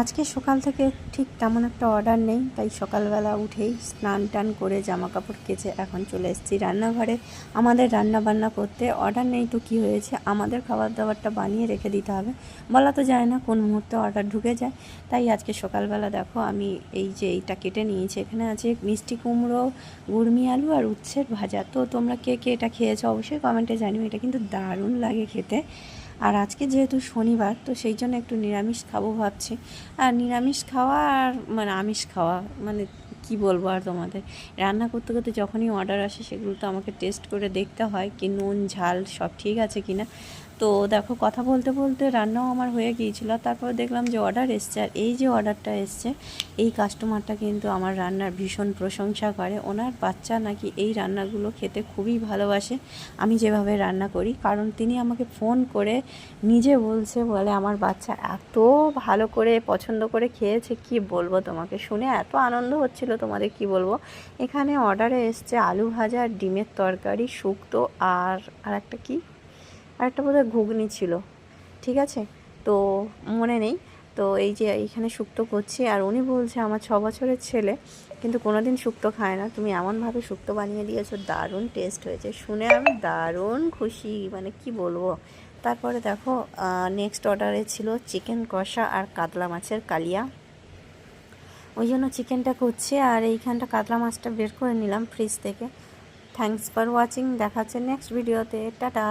আজকে সকাল থেকে ঠিক তেমন একটা অর্ডার নেই, তাই সকালবেলা উঠেই স্নান টান করে জামা কাপড় কেচে এখন চলে এসেছি রান্নাঘরে। আমাদের রান্না বান্না করতে অর্ডার নেই তো কি হয়েছে, আমাদের খাবার দাবারটা বানিয়ে রেখে দিতে হবে। বলা তো যায় না কোন মুহূর্তে অর্ডার ঢুকে যায়। তাই আজকে সকালবেলা দেখো আমি এই যে এইটা কেটে নিয়েছি, এখানে আছে মিষ্টি কুমড়ো, গুড়মি আলু আর উচ্ছের ভাজা। তো তোমরা কে কে এটা খেয়েছো অবশ্যই কমেন্টে জানিও, এটা কিন্তু দারুণ লাগে খেতে। আর আজকে যেহেতু শনিবার, তো সেই জন্য একটু নিরামিষ খাবো ভাবছি। আর নিরামিষ খাওয়া আর মানে আমিষ খাওয়া মানে কি বলবো আর তোমাদের, রান্না করতে করতে যখনই অর্ডার আসে সেগুলো তো আমাকে টেস্ট করে দেখতে হয় কি নুন ঝাল সব ঠিক আছে কি না। তো দেখো কথা বলতে বলতে রান্নাও আমার হয়ে গিয়েছিল, তারপর দেখলাম যে অর্ডার এসছে। আর এই যে অর্ডারটা এসছে, এই কাস্টমারটা কিন্তু আমার রান্নার ভীষণ প্রশংসা করে। ওনার বাচ্চা নাকি এই রান্নাগুলো খেতে খুবই ভালোবাসে, আমি যেভাবে রান্না করি। কারণ তিনি আমাকে ফোন করে নিজে বলে আমার বাচ্চা এত ভালো করে পছন্দ করে খেয়েছে, কি বলবো তোমাকে, শুনে এত আনন্দ হচ্ছিল তোমাদের কি বলবো। এখানে অর্ডারে এসছে আলু ভাজা, ডিমের তরকারি, শুক্তো আর একটা কি, আরেকটা বোধহয় ঘুগনি ছিল, ঠিক আছে তো মনে নেই। তো এই যে এইখানে শুক্তো করছি, আর উনি বলছে আমার 6 বছরের ছেলে কিন্তু কোনো দিন শুক্তো খায় না, তুমি এমনভাবে শুক্তো বানিয়ে দিয়েছো, দারুণ টেস্ট হয়েছে। শুনে আমি দারুণ খুশি, মানে কি বলবো। তারপরে দেখো নেক্সট অর্ডারে ছিল চিকেন কষা আর কাতলা মাছের কালিয়া, ওই জন্য চিকেনটা করছি। আর এইখানটা কাতলা মাছটা বের করে নিলাম ফ্রিজ থেকে। থ্যাঙ্কস ফর ওয়াচিং, দেখা হচ্ছে নেক্সট ভিডিওতে, টাটা।